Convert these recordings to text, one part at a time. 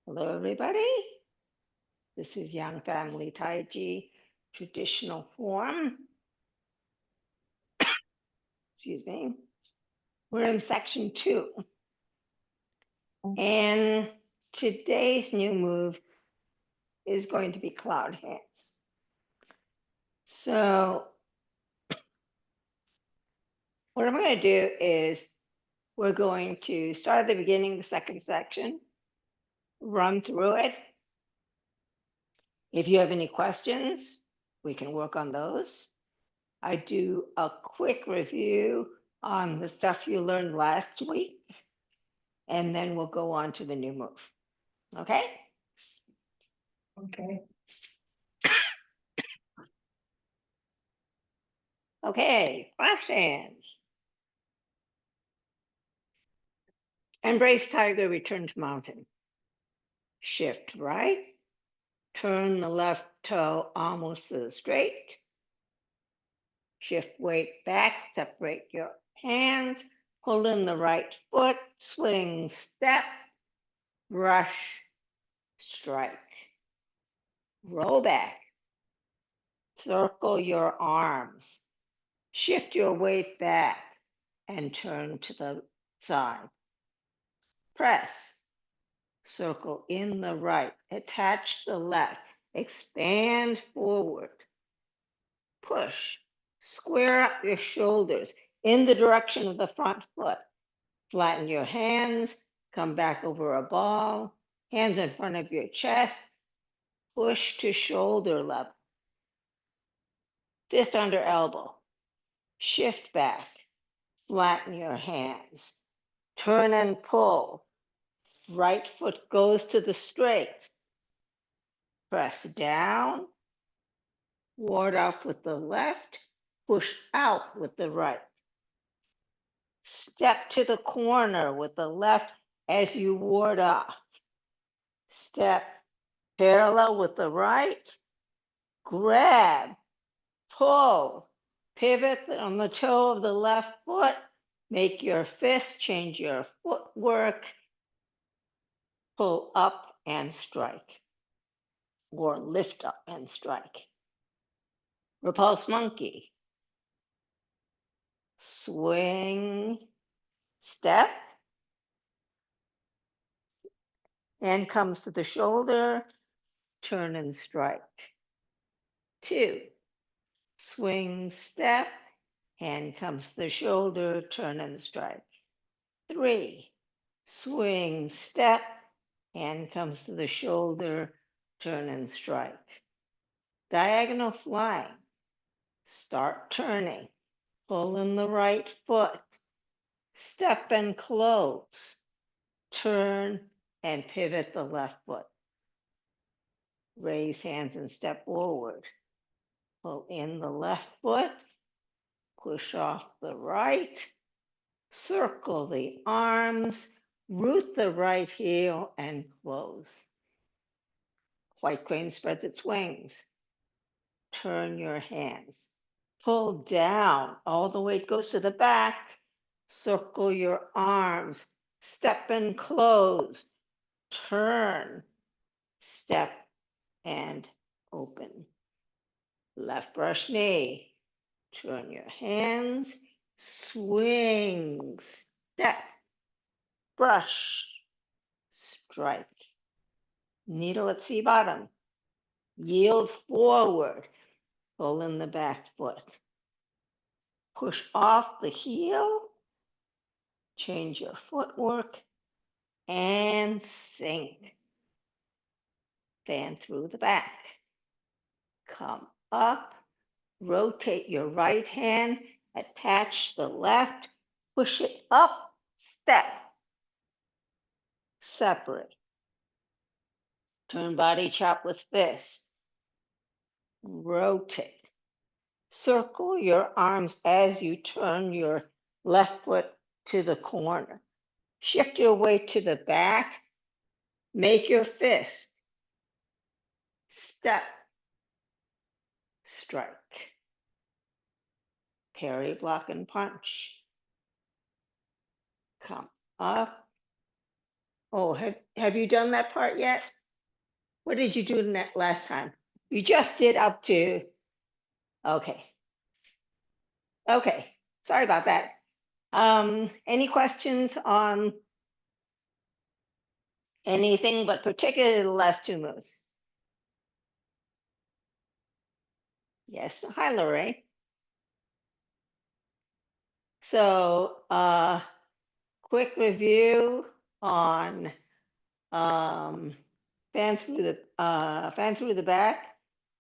Hello, everybody. This is Yang Family Tai Chi traditional form. Excuse me. We're in section 2. And today's new move is going to be cloud hands. So what I'm going to do is we're going to start at the beginning, the second section, run through it. If you have any questions, we can work on those. I do a quick review on the stuff you learned last week, and then we'll go on to the new move. Okay? Okay. Okay, flash hands. Embrace tiger, return to mountain. Shift right. Turn the left toe almost to the straight. Shift weight back, separate your hands. Pull in the right foot, swing, step, brush, strike. Roll back. Circle your arms. Shift your weight back and turn to the side. Press. Circle in the right. Attach the left. Expand forward. Push. Square up your shoulders in the direction of the front foot. Flatten your hands. Come back over a ball. Hands in front of your chest. Push to shoulder level. Fist under elbow. Shift back. Flatten your hands. Turn and pull. Right foot goes to the straight. Press down. Ward off with the left. Push out with the right. Step to the corner with the left as you ward off. Step parallel with the right. Grab. Pull. Pivot on the toe of the left foot. Make your fist, change your footwork. Pull up and strike. Or lift up and strike. Repulse monkey. Swing, step. Hand comes to the shoulder, turn and strike. 2. Swing, step. Hand comes to the shoulder, turn and strike. 3. Swing, step. Hand comes to the shoulder, turn and strike. Diagonal flying. Start turning. Pull in the right foot. Step and close. Turn and pivot the left foot. Raise hands and step forward. Pull in the left foot. Push off the right. Circle the arms. Root the right heel and close. White crane spreads its wings. Turn your hands. Pull down. All the weight goes to the back. Circle your arms. Step and close. Turn. Step and open. Left brush knee. Turn your hands. Swing. Step. Brush. Strike. Needle at C bottom. Yield forward. Pull in the back foot. Push off the heel. Change your footwork. And sink. Fan through the back. Come up. Rotate your right hand. Attach the left. Push it up. Step. Separate. Turn body chop with fist. Rotate. Circle your arms as you turn your left foot to the corner. Shift your weight to the back. Make your fist. Step. Strike. Parry, block, and punch. Come up. Oh, have you done that part yet? What did you do in that last time? You just did up to, okay. Okay, sorry about that. Any questions on anything, but particularly the last two moves? Yes, hi Lorraine. So, quick review on fan through the back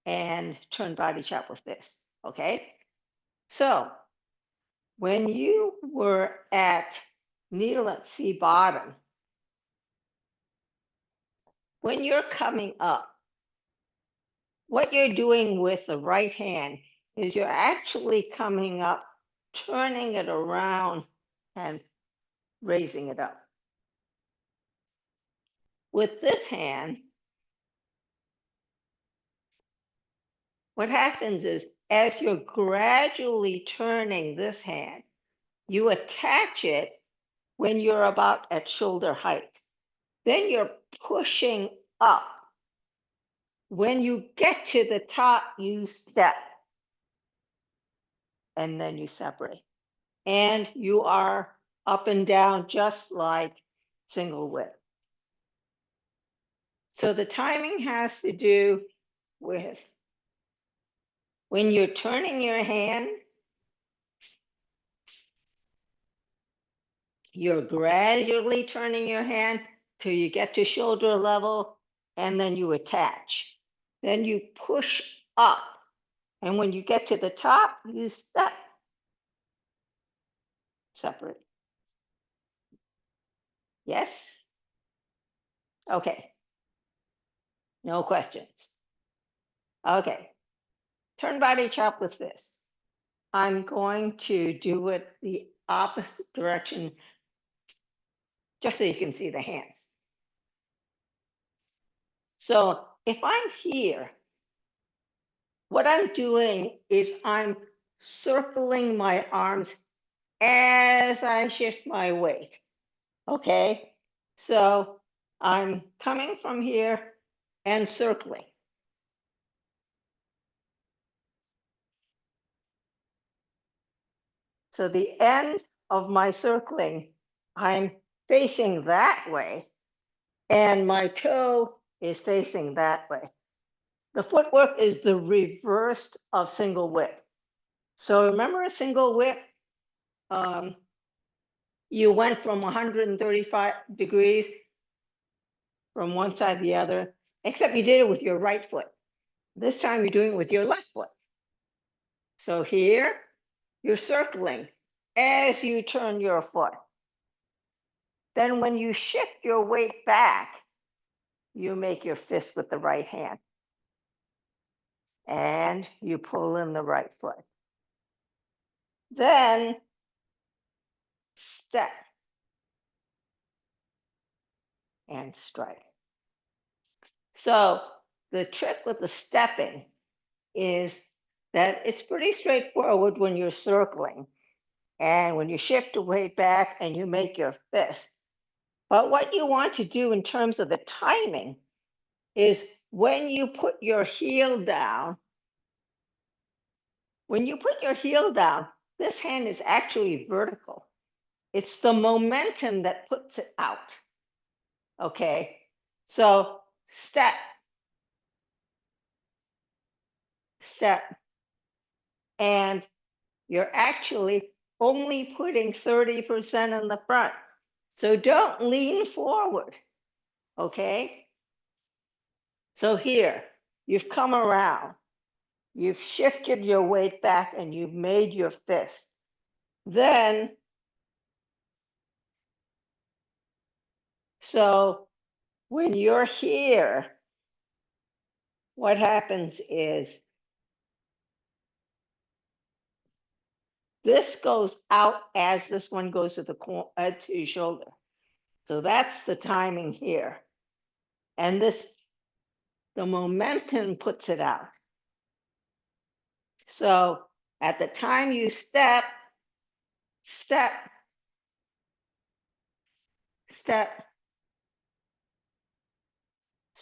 and turn body chop with this. Okay. So when you were at needle at C bottom, when you're coming up, what you're doing with the right hand is you're actually coming up, turning it around and raising it up. With this hand, what happens is as you're gradually turning this hand, you attach it when you're about at shoulder height. Then you're pushing up. When you get to the top, you step and then you separate. And you are up and down just like single whip. So the timing has to do with when you're turning your hand, you're gradually turning your hand till you get to shoulder level, and then you attach. Then you push up. And when you get to the top, you step. Separate. Yes? Okay. No questions. Okay. Turn body chop with this. I'm going to do it the opposite direction just so you can see the hands. So if I'm here, what I'm doing is I'm circling my arms as I shift my weight. Okay, so I'm coming from here and circling. So the end of my circling, I'm facing that way, and my toe is facing that way. The footwork is the reverse of single whip. So remember a single whip? You went from 135 degrees from one side to the other, except you did it with your right foot. This time you're doing it with your left foot. So here, you're circling as you turn your foot. Then when you shift your weight back, you make your fist with the right hand. And you pull in the right foot. Then step and strike. So the trick with the stepping is that it's pretty straightforward when you're circling and when you shift the weight back and you make your fist. But what you want to do in terms of the timing is when you put your heel down, this hand is actually vertical. It's the momentum that puts it out. Okay, so step, and you're actually only putting 30% in the front. So don't lean forward, okay? So here, you've come around, you've shifted your weight back and you've made your fist. Then, so when you're here, what happens is this goes out as this one goes to to your shoulder. So that's the timing here. And the momentum puts it out. So at the time you step, step,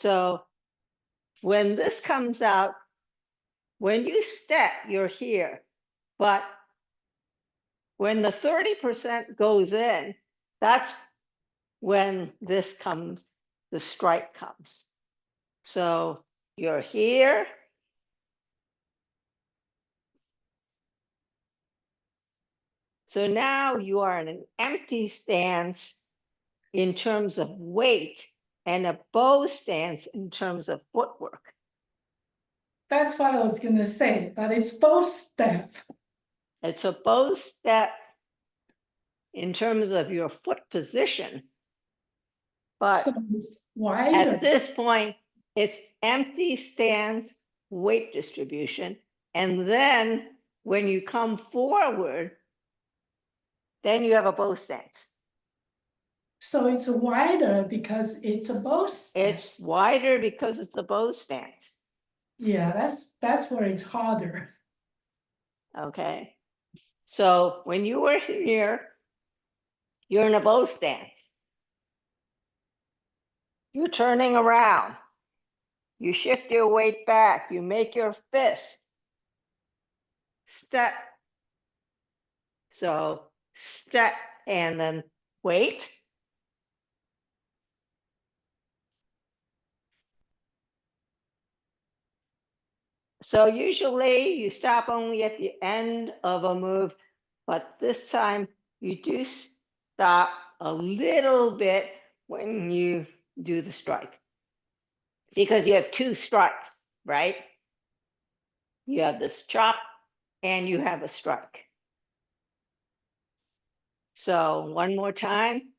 So when this comes out, when you step, you're here. But when the 30% goes in, that's when this comes, the strike comes. So you're here. So now you are in an empty stance in terms of weight and a bow stance in terms of footwork. That's what I was gonna say, but it's both step. It's a bow step in terms of your foot position, but So it's wider. at this point, it's empty stance, weight distribution. And then when you come forward, then you have a bow stance. So it's wider because it's a bow step. It's wider because it's a bow stance. Yeah, that's where it's harder. Okay. So when you were here, you're in a bow stance. You're turning around. You shift your weight back. You make your fist. Step. So step and then wait. So usually you stop only at the end of a move, but this time you do stop a little bit when you do the strike because you have two strikes, right? You have this chop and you have a strike. So one more time,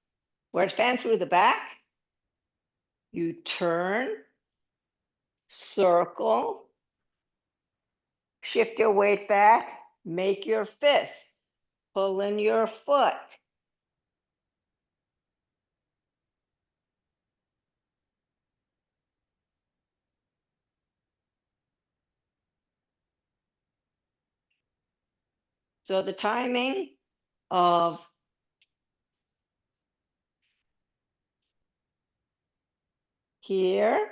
where it's fan through the back, you turn, circle, shift your weight back, make your fist, pull in your foot. So the timing of here,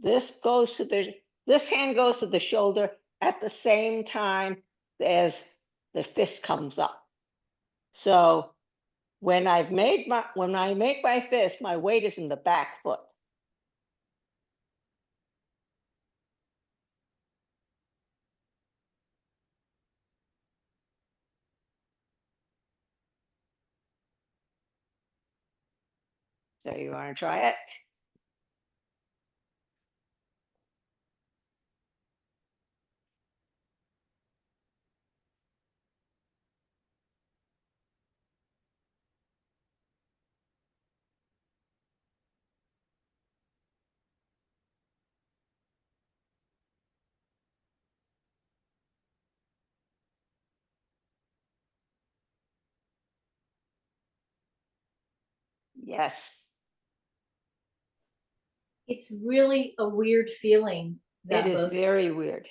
this hand goes to the shoulder at the same time as the fist comes up. So when I make my fist, my weight is in the back foot. So you want to try it? Yes. It's really a weird feeling. It is very weird.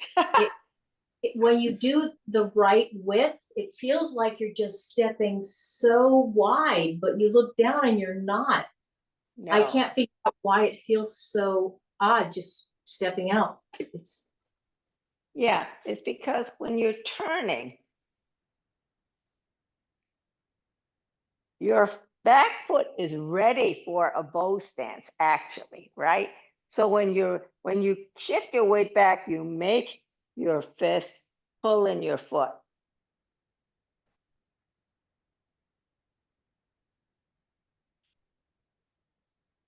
When you do the right width, it feels like you're just stepping so wide, but you look down and you're not. No. I can't figure out why it feels so odd just stepping out. Yeah, it's because when you're turning, your back foot is ready for a bow stance, actually, right? So when you shift your weight back, you make your fist pull in your foot.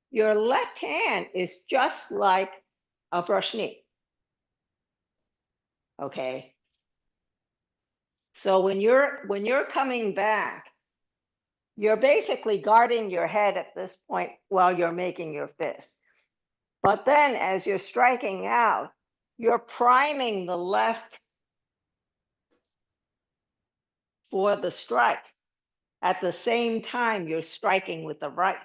Your left hand is just like a brush knee. Okay. So when you're coming back, you're basically guarding your head at this point while you're making your fist. But then as you're striking out, you're priming the left for the strike. At the same time, you're striking with the right.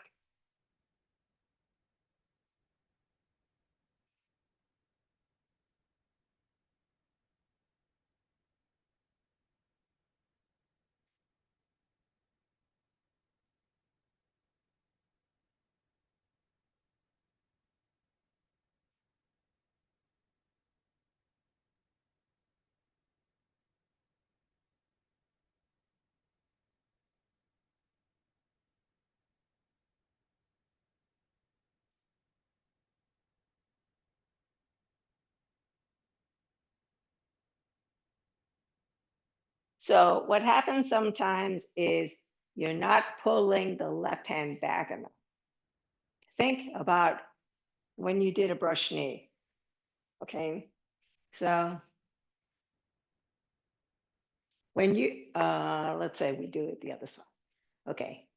So what happens sometimes is you're not pulling the left hand back enough. Think about when you did a brush knee. Okay, so when you let's say we do it the other side. Okay,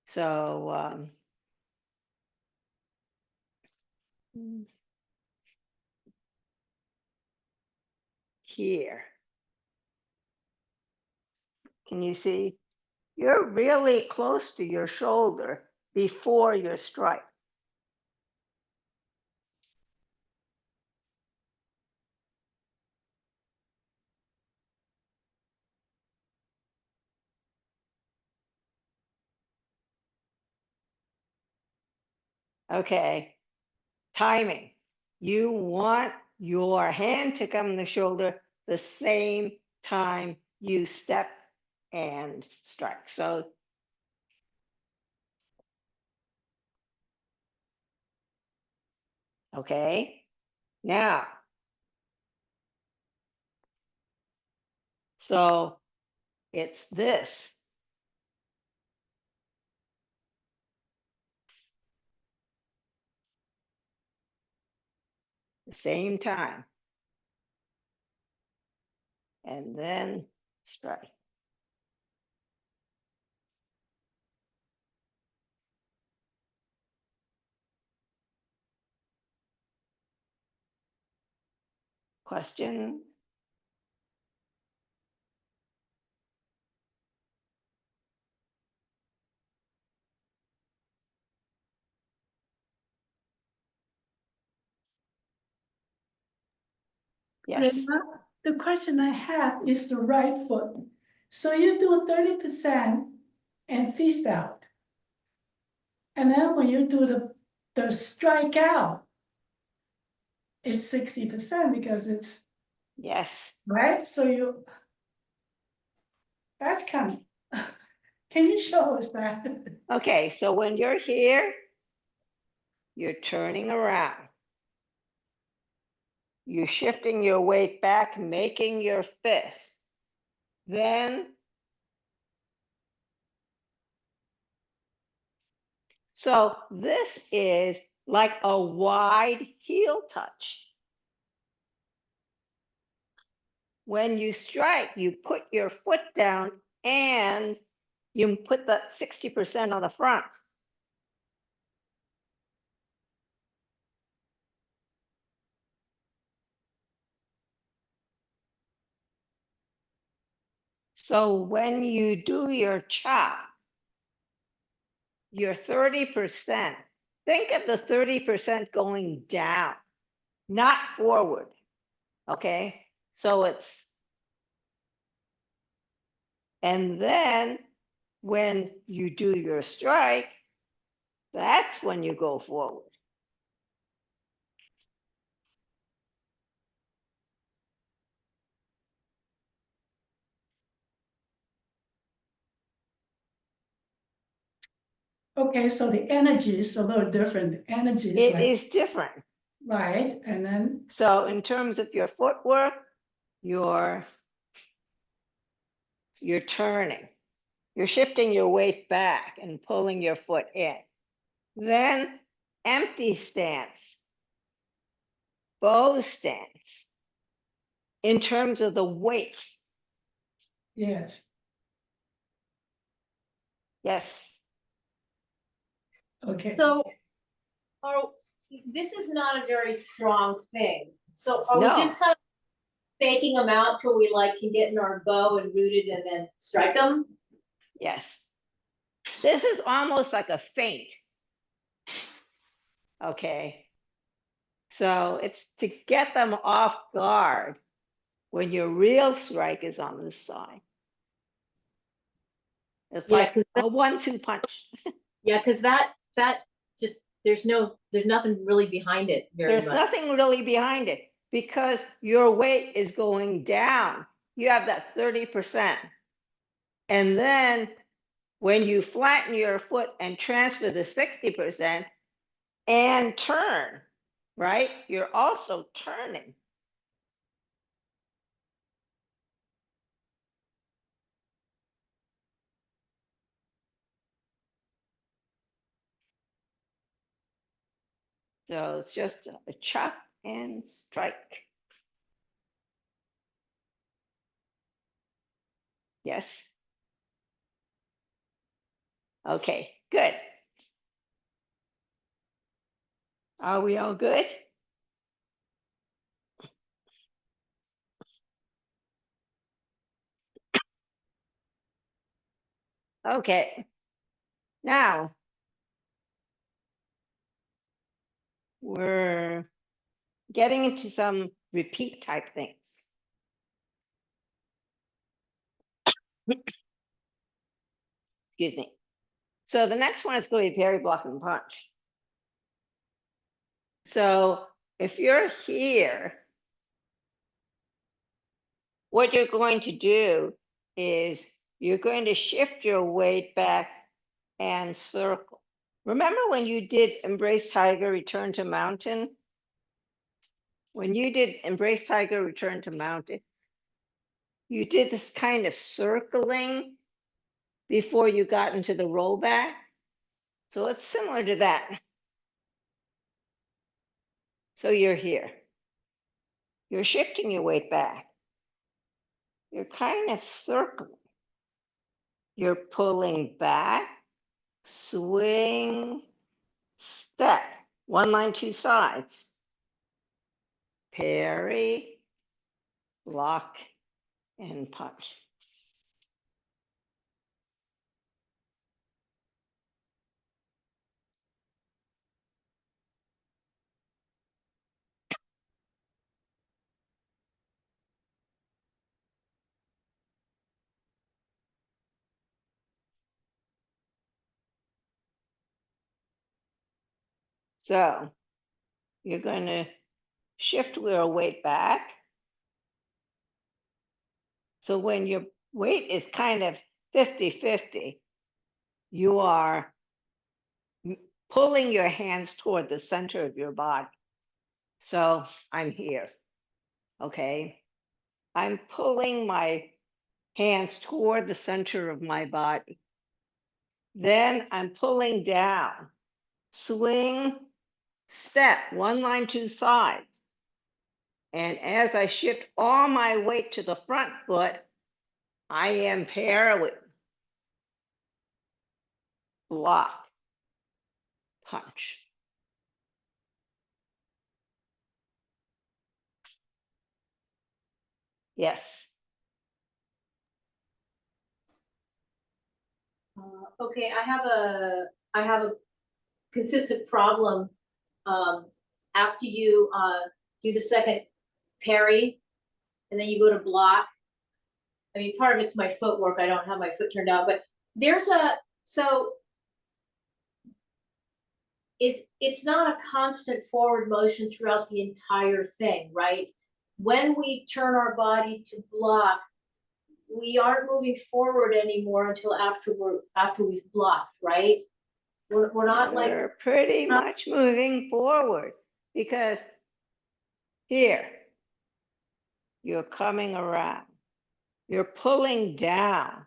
so here, can you see? You're really close to your shoulder before your strike. Okay, timing. You want your hand to come on the shoulder the same time you step and strike. So okay, now, so it's this. The same time. And then strike. Question? Yes, Rita, the question I have is the right foot. So you do 30% and feast out. And then when you do the strike out, it's 60% because it's yes. right. So you, that's kind of, can you show us that? Okay, so when you're here, you're turning around. You're shifting your weight back, making your fist. Then, so this is like a wide heel touch. When you strike, you put your foot down and you put the 60% on the front. So when you do your chop, your 30%, think of the 30% going down, not forward. Okay, so it's, and then when you do your strike, that's when you go forward. Okay, so the energy is a little different. The energy is It like, is different. right, and then, So in terms of your footwork, you're turning. You're shifting your weight back and pulling your foot in. Then empty stance, bow stance. In terms of the weight, yes, yes. okay. So, are, this is not a very strong thing. So are we No. just kind of faking them out till we like can get in our bow and root it and then strike them? Yes. This is almost like a feint. Okay. So it's to get them off guard when your real strike is on this side. It's Yeah, like because a 1-2 punch. that just there's nothing really behind it very There's much. nothing really behind it because your weight is going down. You have that 30%. And then when you flatten your foot and transfer the 60% and turn, right? You're also turning. So it's just a chop and strike. Yes. Okay, good. Are we all good? Okay. Now we're getting into some repeat type things. Excuse me. So the next one is going to be parry, block, and punch. So if you're here, what you're going to do is you're going to shift your weight back and circle. Remember when you did embrace tiger, return to mountain? When you did embrace tiger, return to mountain, you did this kind of circling before you got into the rollback. So it's similar to that. So you're here. You're shifting your weight back. You're kind of circling. You're pulling back, swing, step. One line, two sides. Parry, block, and punch. So you're going to shift your weight back. So when your weight is kind of 50-50, you are pulling your hands toward the center of your body. So I'm here, okay? I'm pulling my hands toward the center of my body. Then I'm pulling down, swing, step, one line, two sides. And as I shift all my weight to the front foot, I am parallel, block, punch. Yes. Okay, I have a consistent problem. After you do the second parry, and then you go to block. I mean, part of it's my footwork. I don't have my foot turned out, but there's so it's not a constant forward motion throughout the entire thing, right? When we turn our body to block, we aren't moving forward anymore until after we've blocked, right? We're not like We're pretty much moving forward because here, you're coming around. You're pulling down.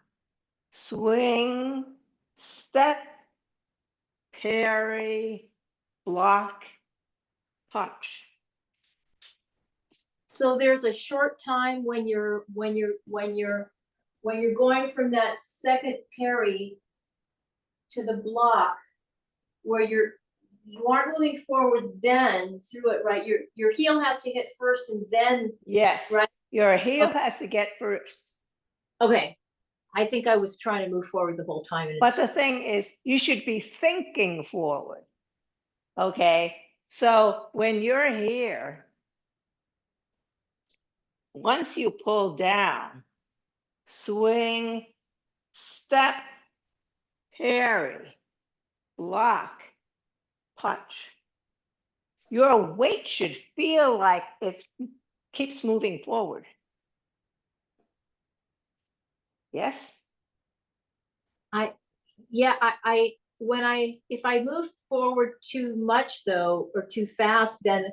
Swing, step, parry, block, punch. so there's a short time when you're going from that second parry to the block where you aren't moving forward then through it, right? Your heel has to hit first and then Yes, right. Your heel has to get first. Okay. I think I was trying to move forward the whole time. And But the thing is, you should be thinking forward. Okay, so when you're here, once you pull down, swing, step, parry, block, punch. Your weight should feel like it keeps moving forward. Yes? If I move forward too much though, or too fast, then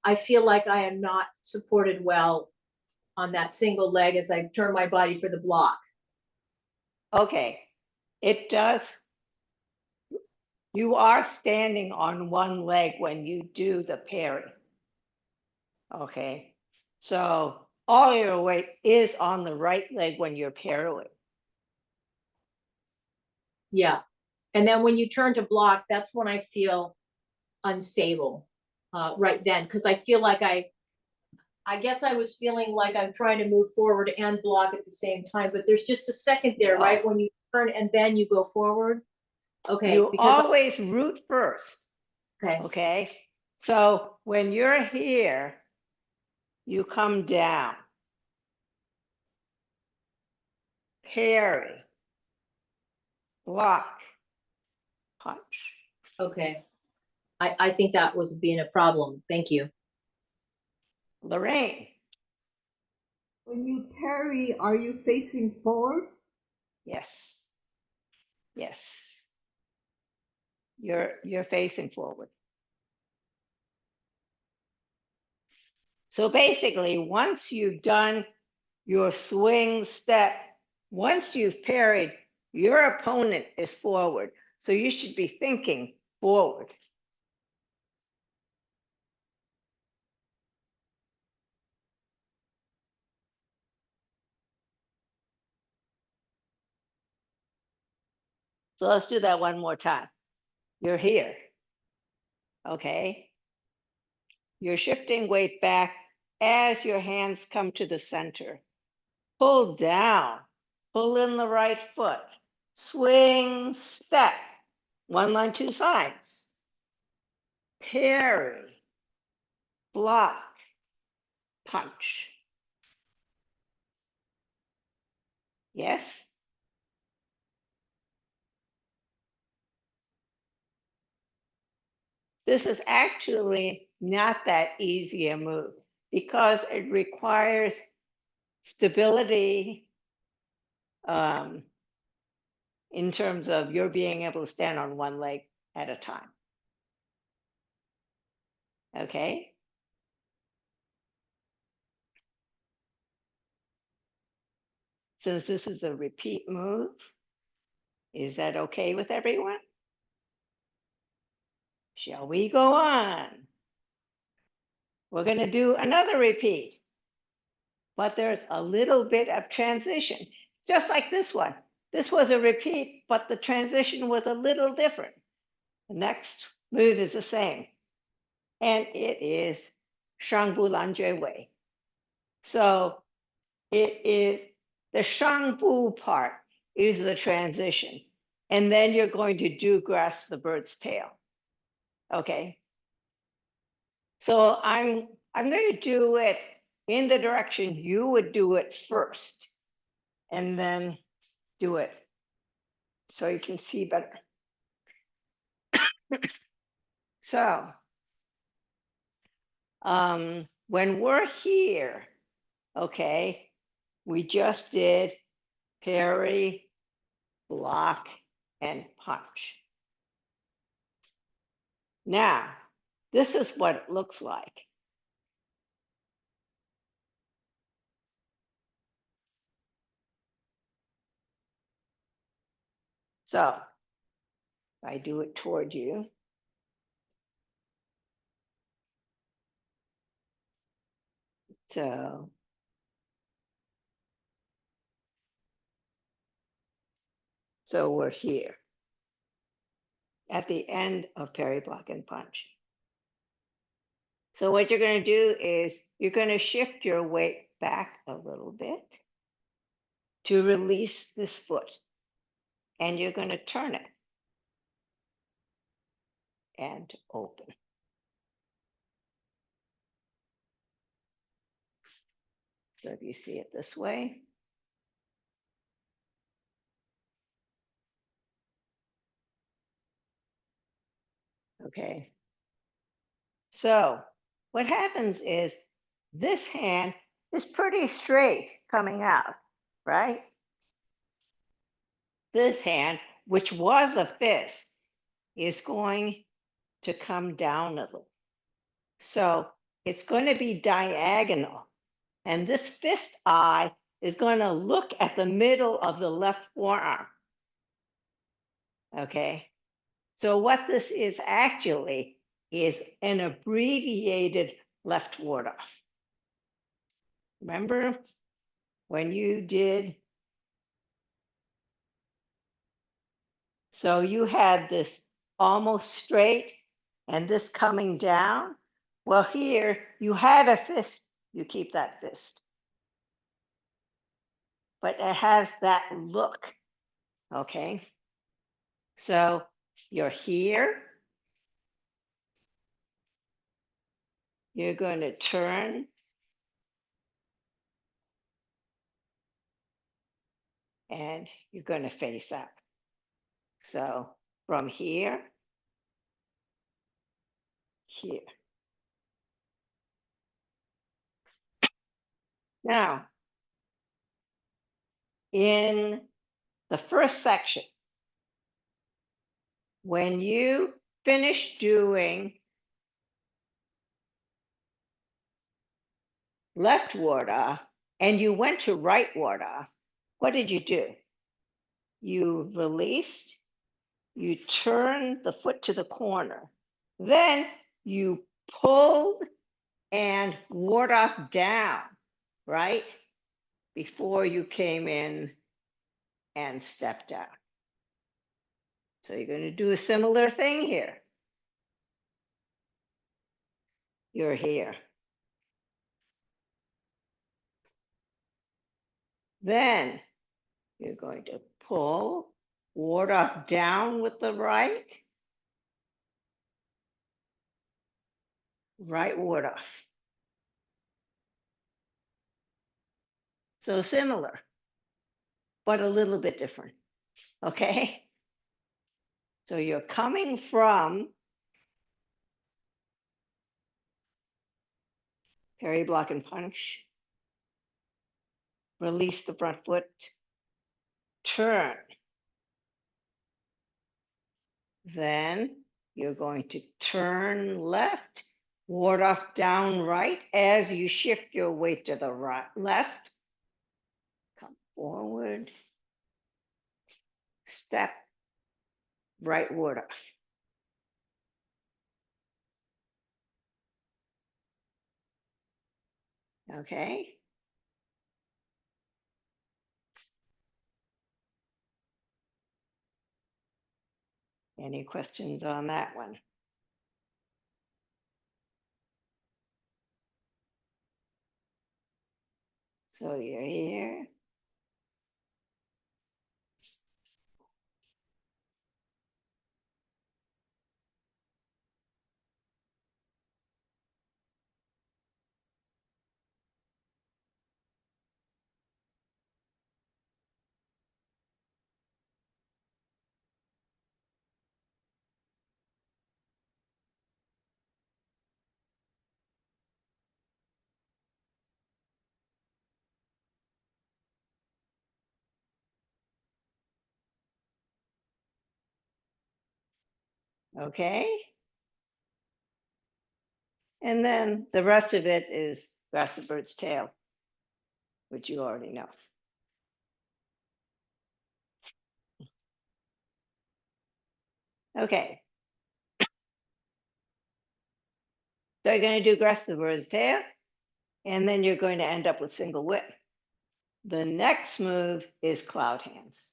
I feel like I am not supported well on that single leg as I turn my body for the block. Okay, it does You are standing on one leg when you do the parry. Okay, so all your weight is on the right leg when you're parrying. Yeah. And then when you turn to block, that's when I feel unstable, right then, because I feel like I guess I was feeling like I'm trying to move forward and block at the same time, but there's just a second there, right? When you turn and then you go forward. Okay, You because, always root first. okay, Okay, so when you're here, you come down, parry, block, punch. okay. I think that was being a problem. Thank you. Lorraine, When you parry, are you facing forward? yes, yes. You're facing forward. So basically, once you've done your swing step, once you've parried, your opponent is forward. So you should be thinking forward. So let's do that one more time. You're here. Okay. You're shifting weight back as your hands come to the center. Pull down, pull in the right foot, swing, step, one line, two sides, parry, block, punch. Yes? This is actually not that easy a move because it requires stability in terms of your being able to stand on one leg at a time. Okay? Since this is a repeat move, is that okay with everyone? Shall we go on? We're going to do another repeat, but there's a little bit of transition, just like this one. This was a repeat, but the transition was a little different. The next move is the same, and it is Shangbu Lanjue Wei. So it is the Shangbu part is the transition, and then you're going to do grasp the bird's tail. Okay. So I'm going to do it in the direction you would do it first, and then do it so you can see better. So when we're here, okay, we just did parry, block, and punch. Now, this is what it looks like. So I do it toward you. So we're here at the end of parry, block, and punch. So what you're going to do is you're going to shift your weight back a little bit to release this foot, and you're going to turn it and open. So if you see it this way, okay. So what happens is this hand is pretty straight coming out, right? This hand, which was a fist, is going to come down a little. So it's going to be diagonal. And this fist eye is going to look at the middle of the left forearm. Okay. So what this is actually is an abbreviated left ward off. Remember when you did? So you had this almost straight and this coming down. Well, here you had a fist, you keep that fist. But it has that look, okay? So you're here. You're going to turn and you're going to face up. So from here, here. Now, in the first section, when you finish doing left ward off and you went to right ward off, what did you do? You released, you turned the foot to the corner, then you pulled and ward off down, right? Before you came in and stepped out. So you're going to do a similar thing here. You're here. Then you're going to pull, ward off down with the right ward off. So similar, but a little bit different. Okay? So you're coming from parry, block, and punch. Release the front foot. Turn. Then you're going to turn left, ward off down right as you shift your weight to the right, left. Come forward. Step, right ward off. Okay? Any questions on that one? So you're here. Okay? And then the rest of it is grasp the bird's tail, which you already know. Okay. So you're going to do grasp the bird's tail, and then you're going to end up with single whip. The next move is cloud hands.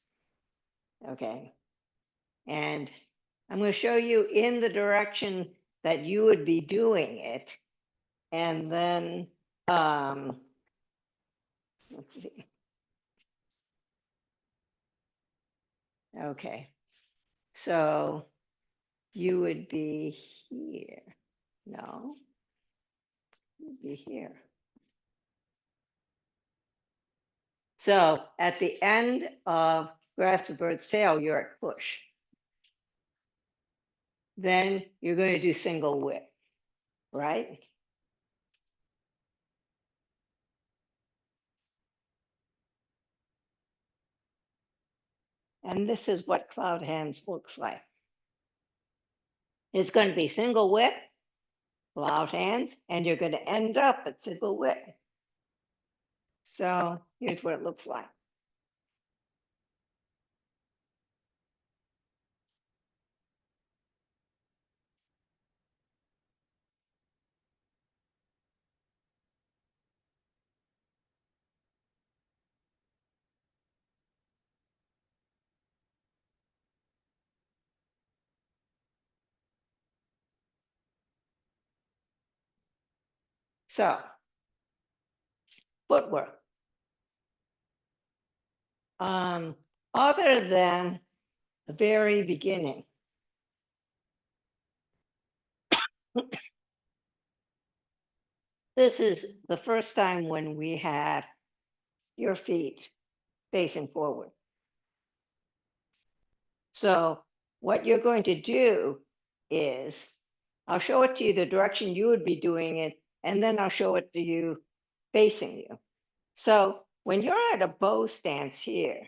Okay. And I'm going to show you in the direction that you would be doing it. And then, let's see. Okay. So you would be here. No, you'd be here. So at the end of grasp the bird's tail, you're at push. Then you're going to do single whip, right? And this is what cloud hands looks like. It's going to be single whip, cloud hands, and you're going to end up at single whip. So here's what it looks like. So, footwork. Other than the very beginning, this is the first time when we have your feet facing forward. So what you're going to do is, I'll show it to you the direction you would be doing it, and then I'll show it to you facing you. So when you're at a bow stance here,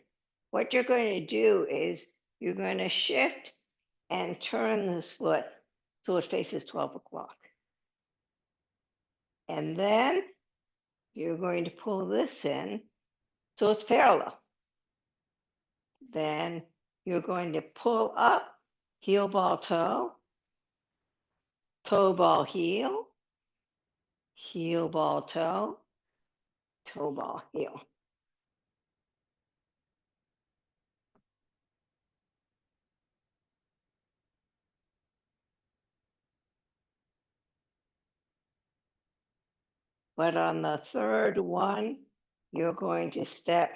what you're going to do is you're going to shift and turn this foot so it faces 12 o'clock. And then you're going to pull this in so it's parallel. Then you're going to pull up, heel ball toe, toe ball heel, heel ball toe, toe ball heel. But on the third one, you're going to step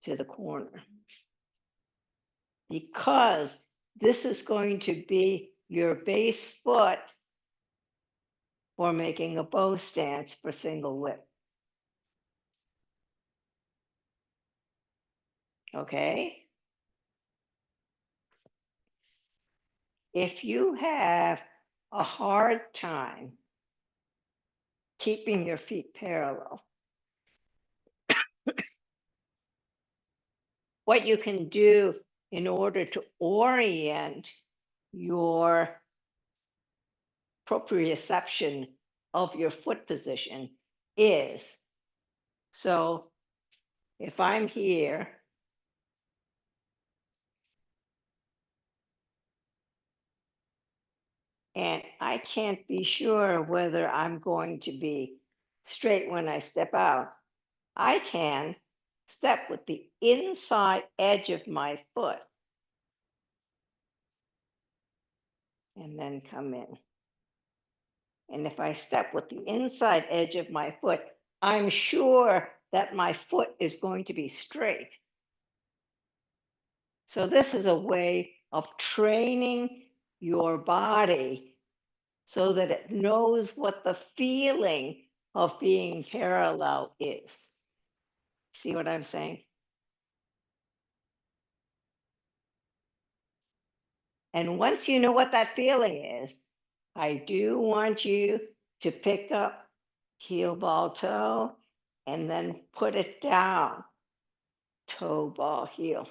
to the corner, because this is going to be your base foot for making a bow stance for single whip. Okay? If you have a hard time keeping your feet parallel, what you can do in order to orient your proprioception of your foot position is, so if I'm here, and I can't be sure whether I'm going to be straight when I step out, I can step with the inside edge of my foot and then come in. And if I step with the inside edge of my foot, I'm sure that my foot is going to be straight. So this is a way of training your body so that it knows what the feeling of being parallel is. See what I'm saying? And once you know what that feeling is, I do want you to pick up heel ball toe and then put it down, toe ball heel.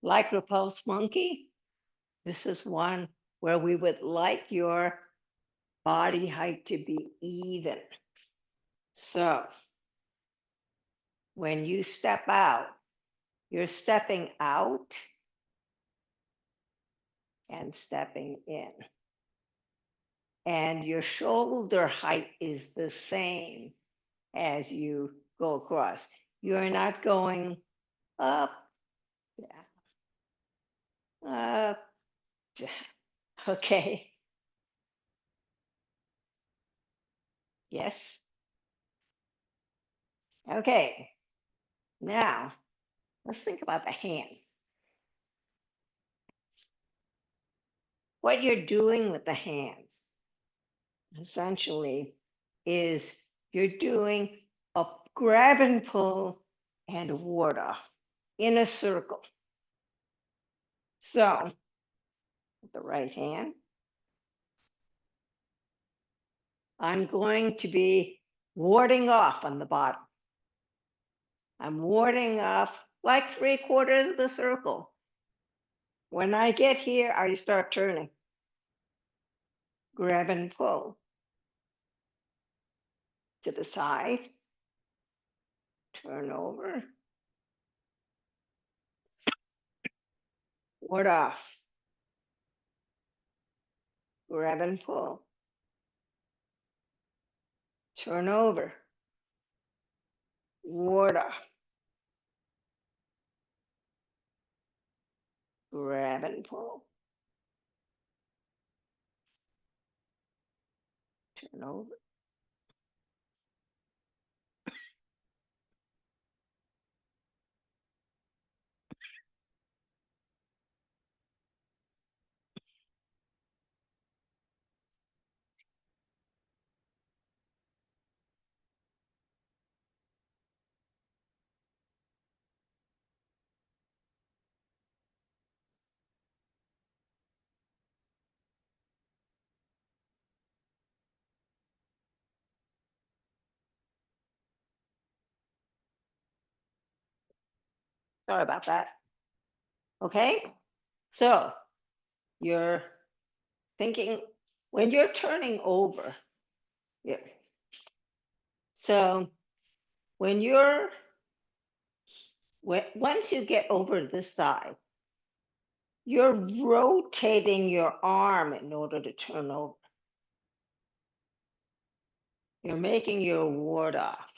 Like repulse monkey, this is one where we would like your body height to be even. So when you step out, you're stepping out and stepping in. And your shoulder height is the same as you go across. You're not going up, down, up, down. Okay. Yes. Okay. Now, let's think about the hands. What you're doing with the hands essentially is you're doing a grab and pull and a ward off in a circle. So, with the right hand, I'm going to be warding off on the bottom. I'm warding off like 3/4 of the circle. When I get here, I start turning. grab and pull to the side, turn over, ward off, grab and pull, turn over, ward off, grab and pull, turn over. Sorry about that. Okay, so you're thinking when you're turning over, yeah. So when once you get over this side, you're rotating your arm in order to turn over. You're making your ward off.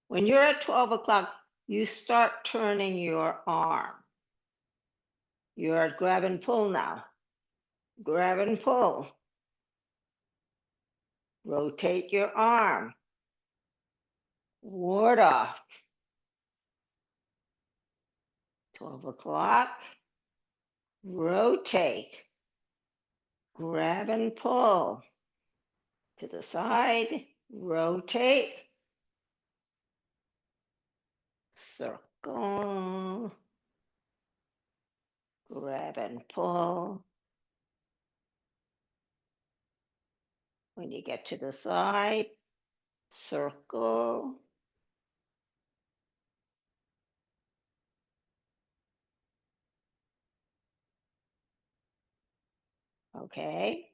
When you're at 12 o'clock, you start turning your arm. You're at grab and pull now. Grab and pull. Rotate your arm. Ward off. 12 o'clock. Rotate. Grab and pull. To the side. Rotate. Circle. Grab and pull. When you get to the side, circle. Okay.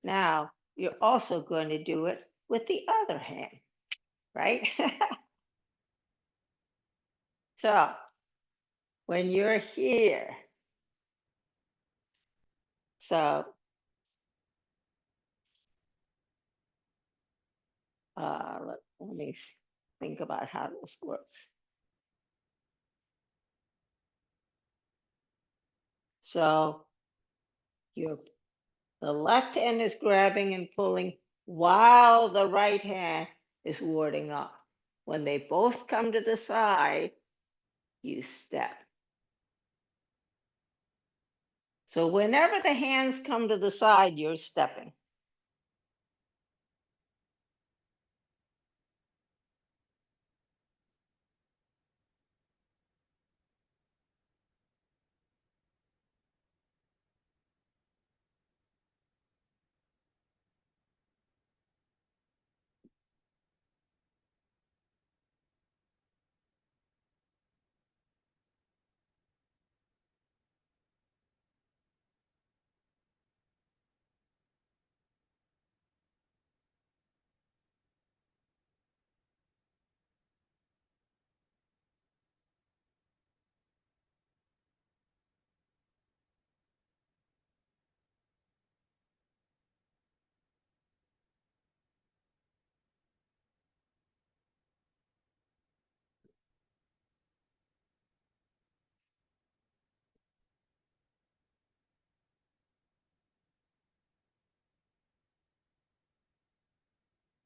Now, you're also going to do it with the other hand, right? So, when you're here, so let me think about how this works. So, your the left hand is grabbing and pulling while the right hand is warding off. When they both come to the side, you step. So whenever the hands come to the side, you're stepping.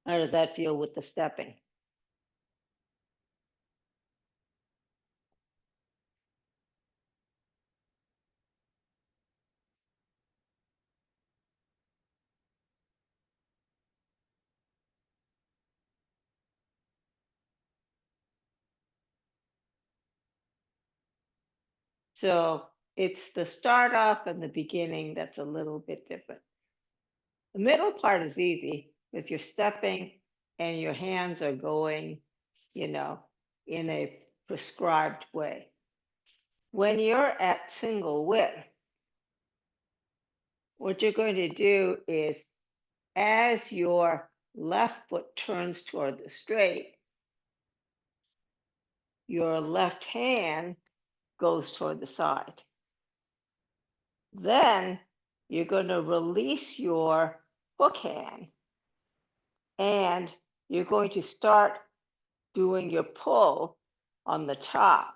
How does that feel with the stepping? So it's the start off and the beginning that's a little bit different. The middle part is easy because you're stepping and your hands are going, in a prescribed way. When you're at single width, what you're going to do is as your left foot turns toward the straight, your left hand goes toward the side. Then you're going to release your hook hand and you're going to start doing your pull on the top.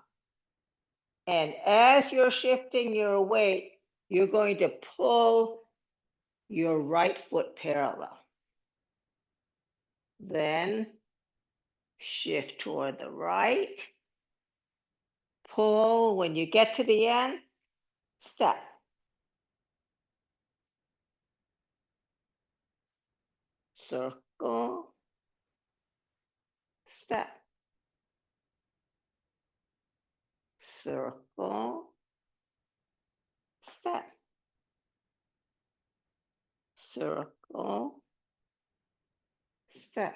And as you're shifting your weight, you're going to pull your right foot parallel. Then shift toward the right. Pull. When you get to the end, step. Circle. Step. Circle. Step. Circle. Step.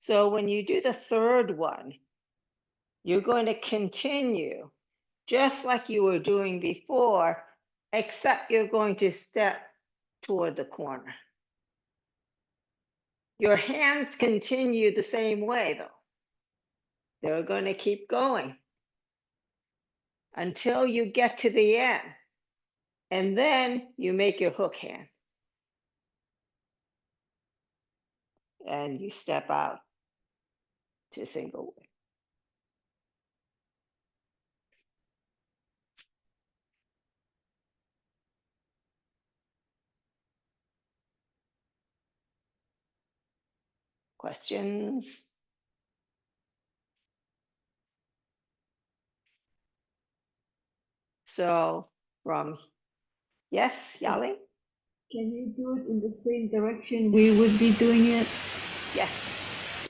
So when you do the third one, you're going to continue just like you were doing before, except you're going to step toward the corner. Your hands continue the same way, though. They're going to keep going until you get to the end. And then you make your hook hand. And you step out to single width. Questions? So from, yes, Yali? Can you do it in the same direction we would be doing it? Yes.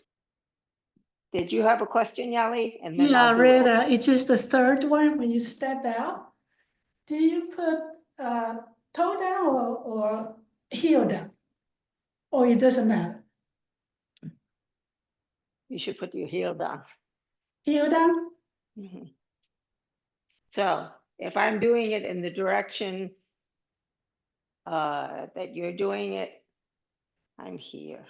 Did you have a question, Yali? And then Yeah, I'll do it. Rita, it's just the third one when you step out. Do you put toe down or heel down? Or it doesn't matter? You should put your heel down. Heel down? Mhm. So if I'm doing it in the direction that you're doing it, I'm here.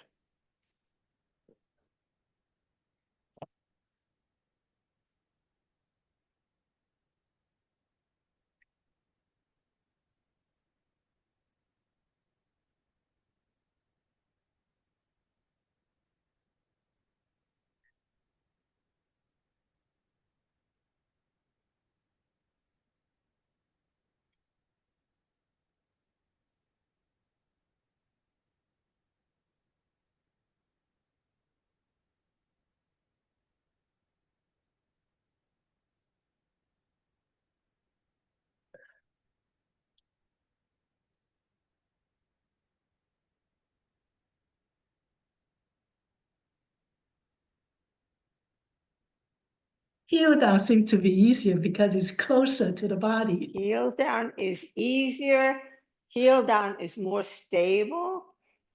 Heel down seems to be easier because it's closer to the body. Heel down is easier. Heel down is more stable.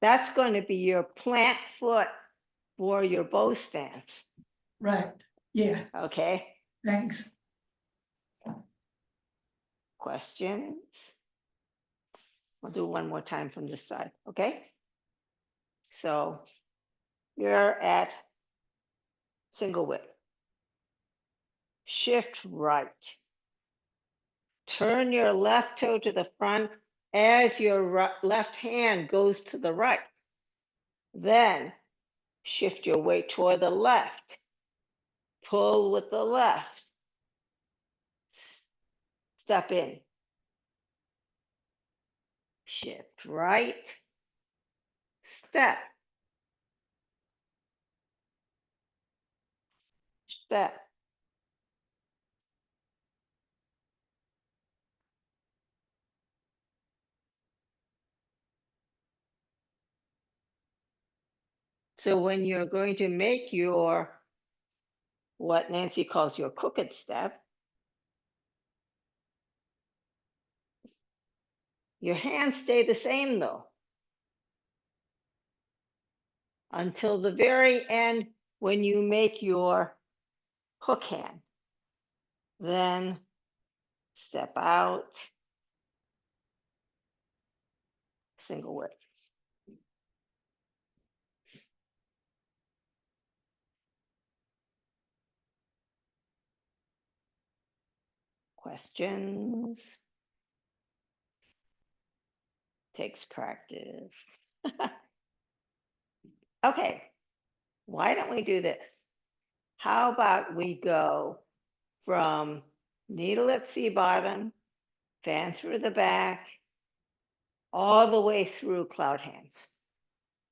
That's going to be your plant foot for your bow stance. Right, yeah, Okay. thanks. Questions? I'll do one more time from this side. Okay. So you're at single width. Shift right. Turn your left toe to the front as your left hand goes to the right. Then shift your weight toward the left. Pull with the left. Step in. Shift right. Step. Step. So when you're going to make your, what Nancy calls your crooked step, Your hands stay the same though, until the very end when you make your hook hand. Then step out, single whip. Questions? Takes practice. Okay, why don't we do this? How about we go from needle at C bottom, fan through the back, all the way through cloud hands.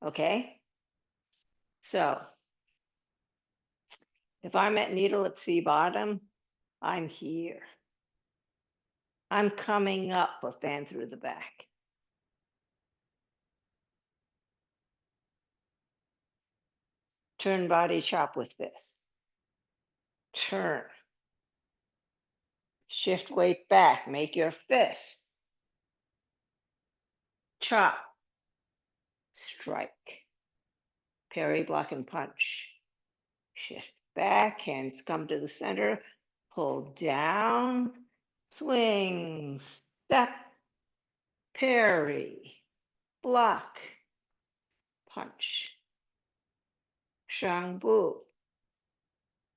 Okay? So if I'm at needle at C bottom, I'm here. I'm coming up for fan through the back. Turn body chop with this. Turn. Shift weight back. Make your fist. Chop. Strike. Parry, block, and punch. Shift back. Hands come to the center. Pull down. Swing. Step. Parry. Block. Punch. Chengfu.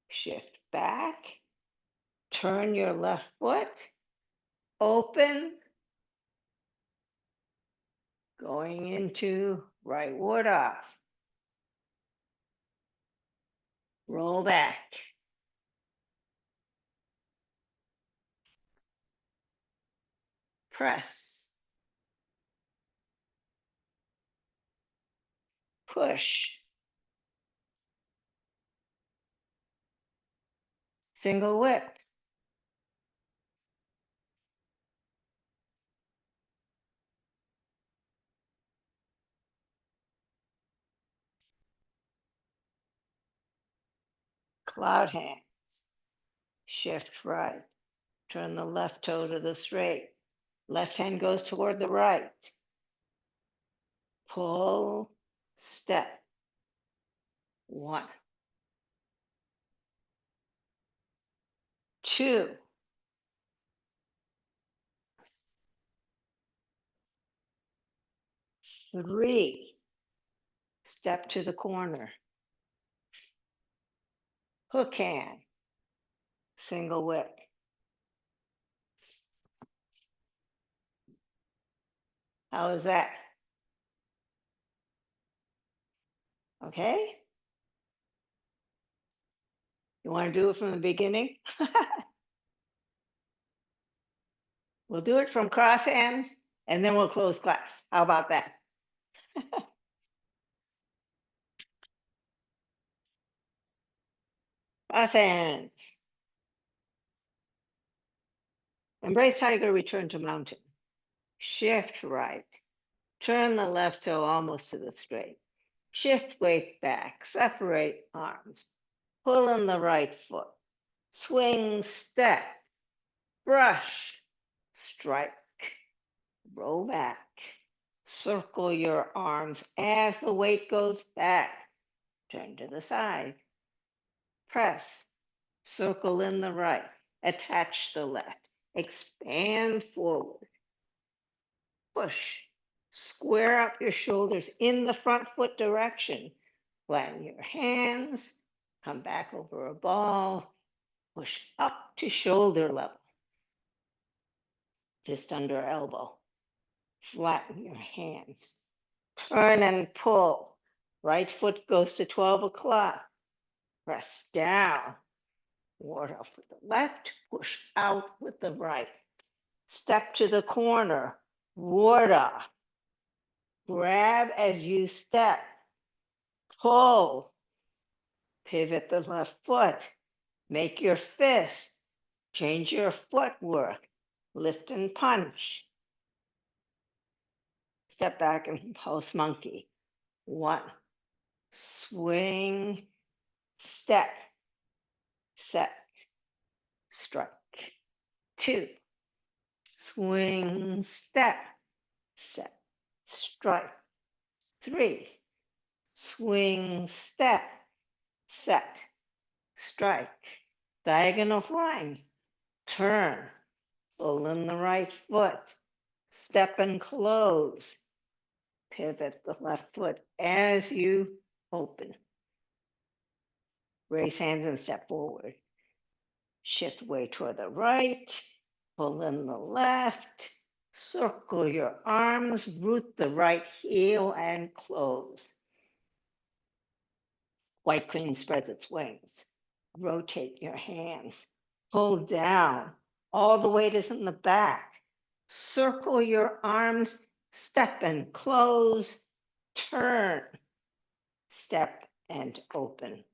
Shift back. Turn your left foot. Open. Going into right wood off. Roll back. Press. Push. Single whip. Cloud hand. Shift right. Turn the left toe to the straight. Left hand goes toward the right. Pull, step. 1, 2, 3. Step to the corner. Hook hand. Single whip. How is that? Okay? You want to do it from the beginning? We'll do it from cross hands and then we'll close class. How about that? Cross hands. Embrace tiger, return to mountain. Shift right. Turn the left toe almost to the straight. Shift weight back. Separate arms. Pull in the right foot. Swing, step. Brush. Strike. Roll back. Circle your arms as the weight goes back. Turn to the side. Press. Circle in the right. Attach the left. Expand forward. Push. Square up your shoulders in the front foot direction. Flatten your hands. Come back over a ball. Push up to shoulder level. Just under elbow. Flatten your hands. Turn and pull. Right foot goes to 12 o'clock. Press down. Ward off with the left. Push out with the right. Step to the corner. Ward off. Grab as you step. Pull. Pivot the left foot. Make your fist. Change your footwork. Lift and punch. Step back and pulse monkey. 1. Swing. Step. Set. Strike. 2. Swing. Step. set, strike. 3, swing, step, set, strike. Diagonal flying, turn, pull in the right foot, step and close. Pivot the left foot as you open. Raise hands and step forward. Shift weight toward the right, pull in the left, circle your arms, root the right heel and close. White queen spreads its wings. Rotate your hands. Pull down. All the weight is in the back. Circle your arms, step and close, turn, step and open.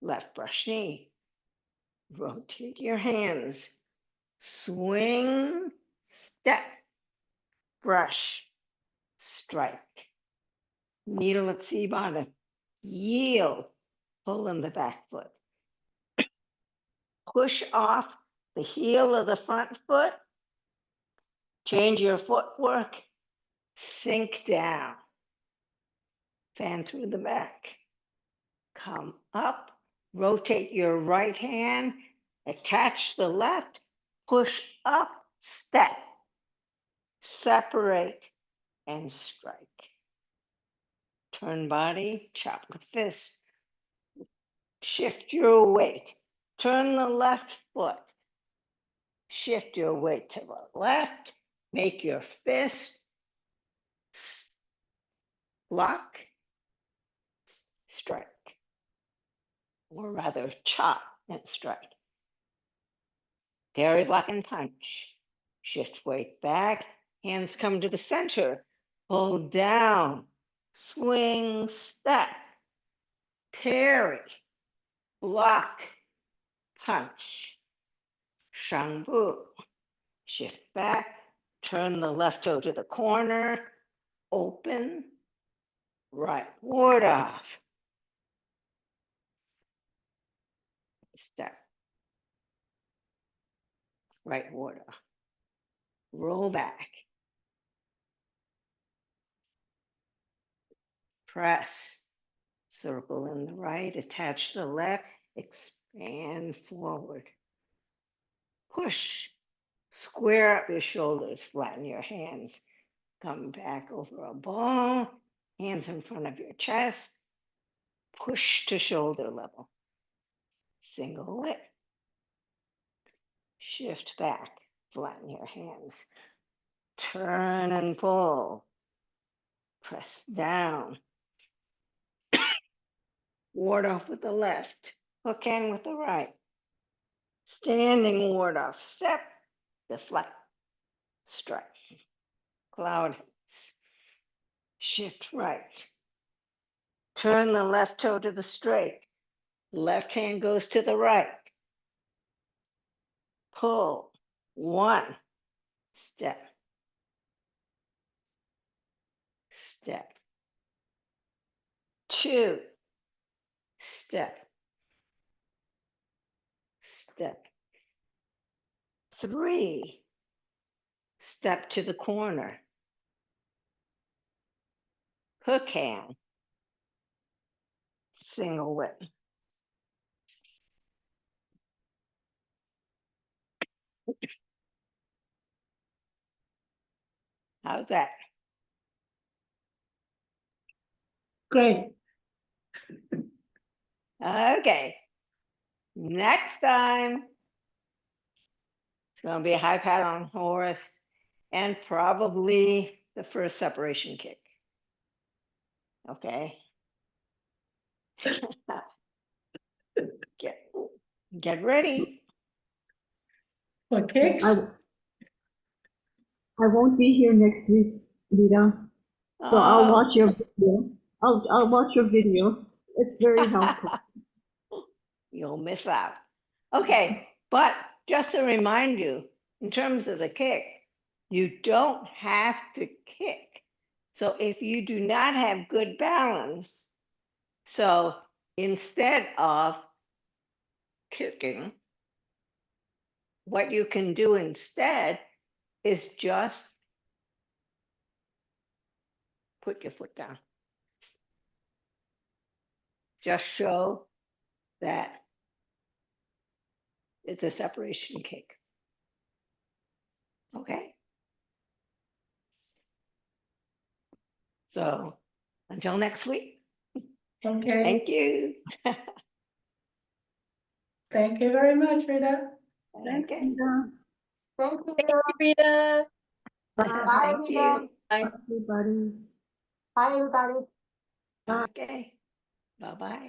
Left brush knee. Rotate your hands. Swing, step, brush, strike. Needle at C bottom. Yield, pull in the back foot. Push off the heel of the front foot. Change your footwork. Sink down. Fan through the back. Come up. Rotate your right hand. Attach the left. Push up. Step. Separate and strike. Turn body. Chop with fist. Shift your weight. Turn the left foot. Shift your weight to the left. Make your fist block, strike, or rather chop and strike. Parry, block, and punch. Shift weight back. Hands come to the center. Pull down. Swing, step. Parry, block, punch. Chengfu. Shift back. Turn the left toe to the corner. Open. Right ward off. Step. Right ward off. Roll back. Press. Circle in the right. Attach the left. Expand forward. Push. Square up your shoulders. Flatten your hands. Come back over a ball. Hands in front of your chest. Push to shoulder level. Single whip. Shift back. Flatten your hands. Turn and pull. Press down. Ward off with the left. Hook hand with the right. Standing ward off. Step. Deflect. Strike. Cloud hits. Shift right. Turn the left toe to the straight. Left hand goes to the right. Pull. 1. Step. Step. 2. Step. Step. 3. Step to the corner. Hook hand. Single whip. How's that? Great. Okay. Next time, it's going to be a high pad on horse and probably the first separation kick. Okay. Get ready. For kicks? I won't be here next week, Rita. So I'll Oh, watch your video. I'll watch your video. It's very helpful. you'll miss out. Okay, but just to remind you, in terms of the kick, you don't have to kick. So if you do not have good balance, so instead of kicking, what you can do instead is just put your foot down. Just show that it's a separation cake. Okay? So until next week, Okay, thank you. thank you very much, Rita. Thanks, Okay. Rita. Thank you. Thank you, Rita. Bye, Thank Rita. you. Bye. Everybody. Bye, everybody. Okay. Bye-bye.